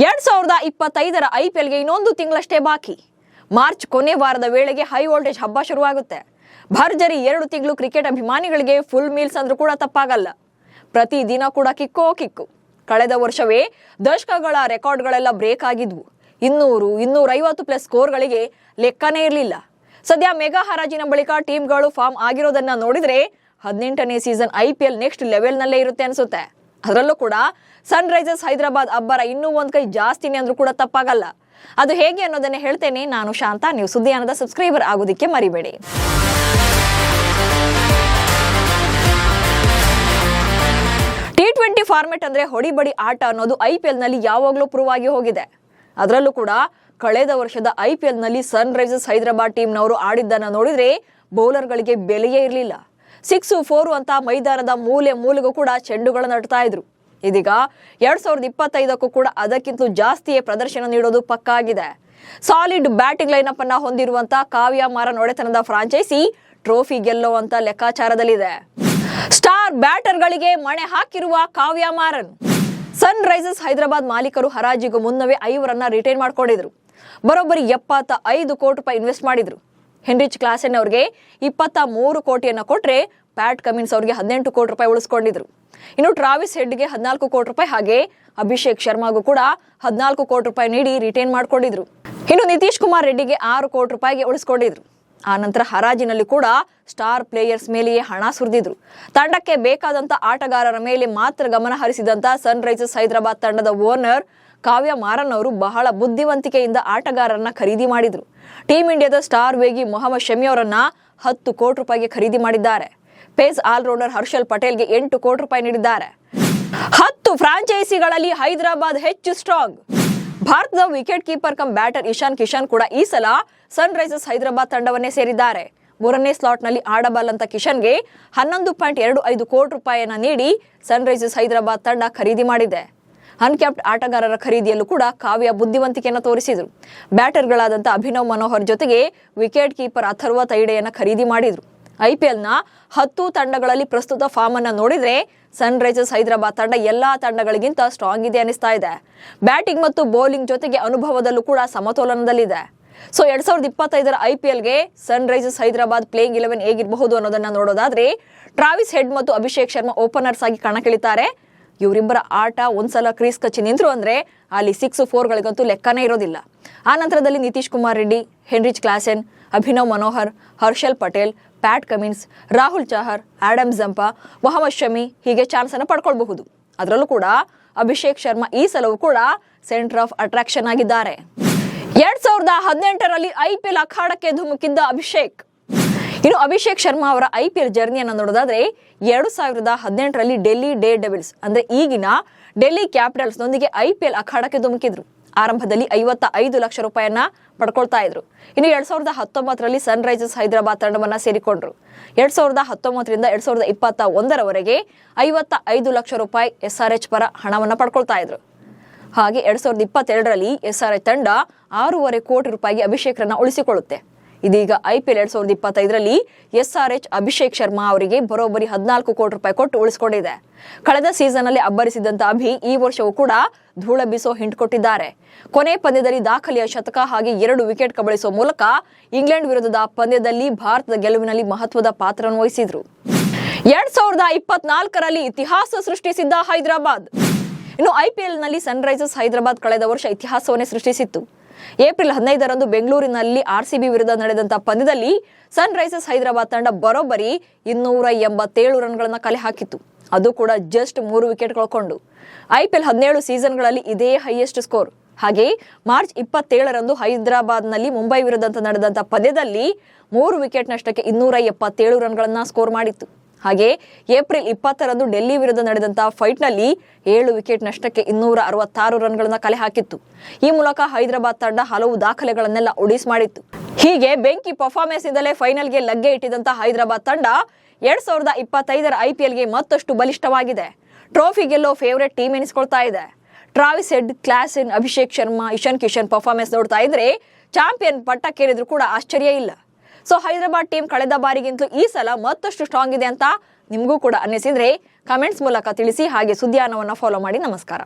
2025ರ ಐಪಿಎಲ್ಗೆ ಇನ್ನೊಂದು ತಿಂಗಳಷ್ಟೇ ಬಾಕಿ. ಮಾರ್ಚ್ ಕೊನೆ ವಾರದ ವೇಳೆಗೆ ಹೈ ವೋಲ್ಟೇಜ್ ಹಬ್ಬ ಶುರುವಾಗುತ್ತೆ. ಭರ್ಜರಿ 2 ತಿಂಗಳು ಕ್ರಿಕೆಟ್ ಅಭಿಮಾನಿಗಳಿಗೆ ಫುಲ್ ಮೀಲ್ಸ್ ಅಂದ್ರೂ ಕೂಡ ತಪ್ಪಾಗಲ್ಲ. ಪ್ರತಿ ದಿನ ಕೂಡ ಕಿಕ್ಕು. ಕಳೆದ ವರ್ಷವೇ ದಶಕಗಳ ರೆಕಾರ್ಡ್ಗಳೆಲ್ಲ ಬ್ರೇಕ್ ಆಗಿದ್ವು. 200-250 ಪ್ಲಸ್ ಸ್ಕೋರ್ಗಳಿಗೆ ಲೆಕ್ಕನೇ ಇರಲಿಲ್ಲ. ಸದ್ಯ ಮೆಗಾ ಹರಾಜಿನ ಬಳಿಕ ಟೀಮ್ಗಳು ಫಾರ್ಮ್ ಆಗಿರೋದನ್ನ ನೋಡಿದ್ರೆ 18ನೇ ಸೀಸನ್ ಐಪಿಎಲ್ ನೆಕ್ಸ್ಟ್ ಲೆವೆಲ್ನಲ್ಲೇ ಇರುತ್ತೆ ಅನ್ಸುತ್ತೆ. ಅದರಲ್ಲೂ ಕೂಡ ಸನ್ ರೈಸರ್ಸ್ ಹೈದರಾಬಾದ್ ಅಬ್ಬರ ಇನ್ನೂ ಒಂದ್ ಕೈ ಜಾಸ್ತಿನೇ ಅಂದ್ರೂ ಕೂಡ ತಪ್ಪಾಗಲ್ಲ. ಅದು ಹೇಗೆ ಅನ್ನೋದನ್ನೇ ಹೇಳ್ತೇನೆ. ನಾನು ಶಾಂತ. ನೀವು ಸುದ್ದಿಯಾನದ ಸಬ್ಸ್ಕ್ರೈಬರ್ ಆಗೋದಿಕ್ಕೆ ಮರಿಬೇಡಿ. T20 ಫಾರ್ಮೆಟ್ ಅಂದ್ರೆ ಹೊಡಿಬಡಿ ಆಟ ಅನ್ನೋದು ಐಪಿಎಲ್ ನಲ್ಲಿ ಯಾವಾಗ್ಲೂ ಪ್ರೂವ್ ಆಗಿ ಹೋಗಿದೆ. ಅದರಲ್ಲೂ ಕೂಡ ಕಳೆದ ವರ್ಷದ ಐಪಿಎಲ್ ನಲ್ಲಿ ಸನ್ ರೈಸರ್ಸ್ ಹೈದರಾಬಾದ್ ಟೀಮ್ನವರು ಆಡಿದ್ದನ್ನ ನೋಡಿದ್ರೆ ಬೌಲರ್ಗಳಿಗೆ ಬೆಲೆಯೇ ಇರಲಿಲ್ಲ. 6-4 ಅಂತ ಮೈದಾನದ ಮೂಲೆಗೂ ಕೂಡ ಚೆಂಡುಗಳನ್ನು ನಡ್ತಾ ಇದ್ರು. ಇದೀಗ 2025ಕ್ಕೂ ಕೂಡ ಅದಕ್ಕಿಂತ ಜಾಸ್ತಿಯೇ ಪ್ರದರ್ಶನ ನೀಡೋದು ಪಕ್ಕಾ ಆಗಿದೆ. ಸಾಲಿಡ್ ಬ್ಯಾಟಿಂಗ್ ಲೈನಪ್ ಅನ್ನ ಹೊಂದಿರುವಂತ ಕಾವ್ಯ ಮಾರನ್ ಒಡೆತನದ ಫ್ರಾಂಚೈಸಿ ಟ್ರೋಫಿ ಗೆಲ್ಲುವಂತ ಲೆಕ್ಕಾಚಾರದಲ್ಲಿದೆ. ಸ್ಟಾರ್ ಬ್ಯಾಟರ್ಗಳಿಗೆ ಮಣೆ ಹಾಕಿರುವ ಕಾವ್ಯ ಮಾರನ್. ಸನ್ ರೈಸರ್ಸ್ ಹೈದರಾಬಾದ್ ಮಾಲೀಕರು ಹರಾಜಿಗೂ ಮುನ್ನವೇ 5 ರನ್ನ ರಿಟೈನ್ ಮಾಡ್ಕೊಂಡಿದ್ರು. ಬರೋಬ್ಬರಿ 75 ಕೋಟಿ ರೂಪಾಯಿ ಇನ್ವೆಸ್ಟ್ ಮಾಡಿದ್ರು. ಹೆನ್ರಿಚ್ ಕ್ಲಾಸೆನ್ ಅವರಿಗೆ 23 ಕೋಟಿಯನ್ನ ಕೊಟ್ರೆ ಪ್ಯಾಟ್ ಕಮಿನ್ಸ್ ಅವರಿಗೆ 18 ಕೋಟಿ ರೂಪಾಯಿ ಉಳಿಸ್ಕೊಂಡಿದ್ರು. ಇನ್ನು ಟ್ರಾವಿಸ್ ಹೆಡ್ಗೆ 14 ಕೋಟಿ ರೂಪಾಯಿ, ಹಾಗೆ ಅಭಿಷೇಕ್ ಶರ್ಮಾಗೂ ಕೂಡ 14 ಕೋಟಿ ರೂಪಾಯಿ ನೀಡಿ ರಿಟೈನ್ ಮಾಡ್ಕೊಂಡಿದ್ರು. ಇನ್ನು ನಿತೀಶ್ ಕುಮಾರ್ ರೆಡ್ಡಿಗೆ 6 ಕೋಟಿ ರೂಪಾಯಿಗೆ ಉಳಿಸ್ಕೊಂಡಿದ್ರು. ಆ ನಂತರ ಹರಾಜಿನಲ್ಲಿ ಕೂಡ ಸ್ಟಾರ್ ಪ್ಲೇಯರ್ಸ್ ಮೇಲೆಯೇ ಹಣ ಸುರಿದಿದ್ರು. ತಂಡಕ್ಕೆ ಬೇಕಾದಂತ ಆಟಗಾರರ ಮೇಲೆ ಮಾತ್ರ ಗಮನ ಹರಿಸಿದಂತ ಸನ್ ರೈಸರ್ಸ್ ಹೈದರಾಬಾದ್ ತಂಡದ ಓನರ್ ಕಾವ್ಯ ಮಾರನ್ ಅವರು ಬಹಳ ಬುದ್ಧಿವಂತಿಕೆಯಿಂದ ಆಟಗಾರರನ್ನ ಖರೀದಿ ಮಾಡಿದ್ರು. ಟೀಮ್ ಇಂಡಿಯಾದ ಸ್ಟಾರ್ ವೇಗಿ ಮೊಹಮ್ಮದ್ ಶಮಿ ಅವರನ್ನ 10 ಕೋಟಿ ರೂಪಾಯಿಗೆ ಖರೀದಿ ಮಾಡಿದ್ದಾರೆ. ಪೇಸ್ ಆಲ್ರೌಂಡರ್ ಹರ್ಷಲ್ ಪಟೇಲ್ಗೆ 8 ಕೋಟಿ ರೂಪಾಯಿ ನೀಡಿದ್ದಾರೆ. 10 ಫ್ರಾಂಚೈಸಿಗಳಲ್ಲಿ ಹೈದರಾಬಾದ್ ಹೆಚ್ಚು ಸ್ಟ್ರಾಂಗ್. ಭಾರತದ wicket keeper come batter Ishan Kishan ಕೂಡ ಈ ಸಲ ಸನ್ ರೈಸರ್ಸ್ ಹೈದರಾಬಾದ್ ತಂಡವನ್ನೇ ಸೇರಿದ್ದಾರೆ. 3ನೇ ಸ್ಲಾಟ್ ನಲ್ಲಿ ಆಡಬಲ್ಲಂತ ಕಿಶನ್ಗೆ 11.25 ಕೋಟಿ ರೂಪಾಯಿಯನ್ನ ನೀಡಿ ಸನ್ ರೈಸರ್ಸ್ ಹೈದರಾಬಾದ್ ತಂಡ ಖರೀದಿ ಮಾಡಿದೆ. ಅನ್ಕ್ಯಾಪ್ಡ್ ಆಟಗಾರರ ಖರೀದಿಯಲ್ಲೂ ಕೂಡ ಕಾವ್ಯ ಬುದ್ಧಿವಂತಿಕೆಯನ್ನು ತೋರಿಸಿದ್ರು. ಬ್ಯಾಟರ್ಗಳಾದಂಥ ಅಭಿನವ್ ಮನೋಹರ್ ಜೊತೆಗೆ ವಿಕೆಟ್ ಕೀಪರ್ ಅಥರ್ವ ತೈಡೆಯನ್ನ ಖರೀದಿ ಮಾಡಿದ್ರು. ಐಪಿಎಲ್ನ 10 ತಂಡಗಳಲ್ಲಿ ಪ್ರಸ್ತುತ ಫಾರ್ಮ್ ಅನ್ನ ನೋಡಿದ್ರೆ ಸನ್ ರೈಸರ್ಸ್ ಹೈದರಾಬಾದ್ ತಂಡ ಎಲ್ಲಾ ತಂಡಗಳಿಗಿಂತ ಸ್ಟ್ರಾಂಗ್ ಇದೆ ಅನಿಸ್ತಾ ಇದೆ. ಬ್ಯಾಟಿಂಗ್ ಮತ್ತು ಬೌಲಿಂಗ್ ಜೊತೆಗೆ ಅನುಭವದಲ್ಲೂ ಕೂಡ ಸಮತೋಲನದಲ್ಲಿದೆ. ಸೊ 2025ರ ಐಪಿಎಲ್ಗೆ ಸನ್ ರೈಸರ್ಸ್ ಹೈದರಾಬಾದ್ ಪ್ಲೇಯಿಂಗ್ 11 ಹೇಗಿರಬಹುದು ಅನ್ನೋದನ್ನ ನೋಡೋದಾದ್ರೆ ಟ್ರಾವಿಸ್ ಹೆಡ್ ಮತ್ತು ಅಭಿಷೇಕ್ ಶರ್ಮಾ ಓಪನರ್ಸ್ ಆಗಿ ಕಣಕ್ಕಿಳಿತಾರೆ. ಇವರಿಬ್ಬರ ಆಟ ಒಂದ್ಸಲ ಕ್ರೀಸ್ ಕಚ್ಚಿ ನಿಂತರು ಅಂದ್ರೆ ಅಲ್ಲಿ 6-4ಗಳಿಗಂತೂ ಲೆಕ್ಕನೇ ಇರೋದಿಲ್ಲ. ಆ ನಂತರದಲ್ಲಿ Nitish Kumar Reddy, Heinrich Klaasen, Abhinav Manohar, Harshal Patel, Pat Cummins, Rahul Chahar, Adam Zampa, Mohammed Shami ಹೀಗೆ ಚಾನ್ಸ್ ಅನ್ನು ಪಡ್ಕೊಳ್ಬಹುದು. ಅದರಲ್ಲೂ ಕೂಡ ಅಭಿಷೇಕ್ ಶರ್ಮಾ ಈ ಸಲವೂ ಕೂಡ ಸೆಂಟರ್ ಆಫ್ ಅಟ್ರಾಕ್ಷನ್ ಆಗಿದ್ದಾರೆ. 2018ರಲ್ಲಿ ಐಪಿಎಲ್ ಅಖಾಡಕ್ಕೆ ಧುಮುಕಿದ್ದ ಅಭಿಷೇಕ್. ಇನ್ನು ಅಭಿಷೇಕ್ ಶರ್ಮಾ ಅವರ ಐಪಿಎಲ್ ಜರ್ನಿಯನ್ನು ನೋಡೋದಾದ್ರೆ 2018ರಲ್ಲಿ ಡೆಲ್ಲಿ ಡೇರ್ ಡೆವಿಲ್ಸ್ ಅಂದ್ರೆ ಈಗಿನ ಡೆಲ್ಲಿ ಕ್ಯಾಪಿಟಲ್ಸ್ ನೊಂದಿಗೆ ಐಪಿಎಲ್ ಅಖಾಡಕ್ಕೆ ಧುಮುಕಿದ್ರು. ಆರಂಭದಲ್ಲಿ 55 ಲಕ್ಷ ರೂಪಾಯಿಯನ್ನ ಪಡ್ಕೊಳ್ತಾ ಇದ್ರು. ಇನ್ನು 2019ರಲ್ಲಿ ಸನ್ ರೈಸರ್ಸ್ ಹೈದರಾಬಾದ್ ತಂಡವನ್ನ ಸೇರಿಕೊಂಡ್ರು. 2019ರಿಂದ 2021ರವರೆಗೆ 55 ಲಕ್ಷ ರೂಪಾಯಿ SRH ಪರ ಹಣವನ್ನ ಪಡ್ಕೊಳ್ತಾ ಇದ್ರು. ಹಾಗೆ 2022ರಲ್ಲಿ SRH ತಂಡ 6.5 ಕೋಟಿ ರೂಪಾಯಿಗೆ ಅಭಿಷೇಕ್ರನ್ನ ಉಳಿಸಿಕೊಳ್ಳುತ್ತೆ. ಇದೀಗ ಐಪಿಎಲ್ 2025ರಲ್ಲಿ SRH ಅಭಿಷೇಕ್ ಶರ್ಮಾ ಅವರಿಗೆ ಬರೋಬ್ಬರಿ 14 ಕೋಟಿ ರೂಪಾಯಿ ಕೊಟ್ಟು ಉಳಿಸಿಕೊಂಡಿದೆ. ಕಳೆದ ಸೀಸನ್ ಅಲ್ಲಿ ಅಬ್ಬರಿಸಿದಂತ ಅಭಿ ಈ ವರ್ಷವೂ ಕೂಡ ಧೂಳ ಬೀಸೋ ಹಿಂಟ್ ಕೊಟ್ಟಿದ್ದಾರೆ. ಕೊನೆ ಪಂದ್ಯದಲ್ಲಿ ದಾಖಲೆಯ ಶತಕ ಹಾಗೆ 2 ವಿಕೆಟ್ ಕಬಳಿಸುವ ಮೂಲಕ ಇಂಗ್ಲೆಂಡ್ ವಿರುದ್ಧದ ಪಂದ್ಯದಲ್ಲಿ ಭಾರತದ ಗೆಲುವಿನಲ್ಲಿ ಮಹತ್ವದ ಪಾತ್ರವನ್ನು ವಹಿಸಿದ್ರು. 2024ರಲ್ಲಿ ಇತಿಹಾಸ ಸೃಷ್ಟಿಸಿದ್ದ ಹೈದರಾಬಾದ್. ಇನ್ನು ಐಪಿಎಲ್ ನಲ್ಲಿ ಸನ್ ರೈಸರ್ಸ್ ಹೈದರಾಬಾದ್ ಕಳೆದ ವರ್ಷ ಇತಿಹಾಸವನ್ನೇ ಸೃಷ್ಟಿಸಿತ್ತು. ಏಪ್ರಿಲ್ 15ರಂದು ಬೆಂಗಳೂರಿನಲ್ಲಿ RCB ವಿರುದ್ಧ ನಡೆದಂತ ಪಂದ್ಯದಲ್ಲಿ ಸನ್ ರೈಸರ್ಸ್ ಹೈದರಾಬಾದ್ ತಂಡ ಬರೋಬ್ಬರಿ 287 ರನ್ಗಳನ್ನ ಕಲೆ ಹಾಕಿತ್ತು. ಅದು ಕೂಡ ಜಸ್ಟ್ 3 ವಿಕೆಟ್ ಕಳ್ಕೊಂಡು. ಐಪಿಎಲ್ 17 ಸೀಸನ್ಗಳಲ್ಲಿ ಇದೇ ಹೈಯೆಸ್ಟ್ ಸ್ಕೋರ್. ಹಾಗೆ ಮಾರ್ಚ್ 27ರಂದು ಹೈದರಾಬಾದ್ನಲ್ಲಿ ಮುಂಬೈ ವಿರುದ್ಧ ನಡೆದಂತ ಪಂದ್ಯದಲ್ಲಿ 3 ವಿಕೆಟ್ ನಷ್ಟಕ್ಕೆ 277 ರನ್ಗಳನ್ನ ಸ್ಕೋರ್ ಮಾಡಿತ್ತು. ಹಾಗೆ ಏಪ್ರಿಲ್ 20ರಂದು ಡೆಲ್ಲಿ ವಿರುದ್ಧ ನಡೆದಂತ ಫೈಟ್ ನಲ್ಲಿ 7 ವಿಕೆಟ್ ನಷ್ಟಕ್ಕೆ 266 ರನ್ಗಳನ್ನ ಕಲೆ ಹಾಕಿತ್ತು. ಈ ಮೂಲಕ ಹೈದರಾಬಾದ್ ತಂಡ ಹಲವು ದಾಖಲೆಗಳನ್ನೆಲ್ಲ ಉಡಿಸ್ ಮಾಡಿತ್ತು. ಹೀಗೆ ಬೆಂಕಿ ಪರ್ಫಾರ್ಮೆನ್ಸ್ ಇಂದಲೇ ಫೈನಲ್ಗೆ ಲಗ್ಗೆ ಇಟ್ಟಿದಂತ ಹೈದರಾಬಾದ್ ತಂಡ 2025ರ ಐಪಿಎಲ್ಗೆ ಮತ್ತಷ್ಟು ಬಲಿಷ್ಠವಾಗಿದೆ. ಟ್ರೋಫಿ ಗೆಲ್ಲೋ ಫೇವರೇಟ್ ಟೀಮ್ ಎನಿಸ್ಕೊಳ್ತಾ ಇದೆ. Travis Head, Klaasen, Abhishek Sharma, Ishan Kishan performance ನೋಡ್ತಾ ಇದ್ರೆ ಚಾಂಪಿಯನ್ ಪಟ್ಟಕ್ಕೇರಿದ್ರು ಕೂಡ ಆಶ್ಚರ್ಯ ಇಲ್ಲ. ಸೊ ಹೈದರಾಬಾದ್ ಟೀಮ್ ಕಳೆದ ಬಾರಿಗಿಂತಲೂ ಈ ಸಲ ಮತ್ತಷ್ಟು ಸ್ಟ್ರಾಂಗ್ ಇದೆ ಅಂತ ನಿಮಗೂ ಕೂಡ ಅನ್ನಿಸಿದ್ರೆ ಕಮೆಂಟ್ಸ್ ಮೂಲಕ ತಿಳಿಸಿ. ಹಾಗೆ ಸುದ್ದಿಯಾನವನ್ನ ಫಾಲೋ ಮಾಡಿ. ನಮಸ್ಕಾರ.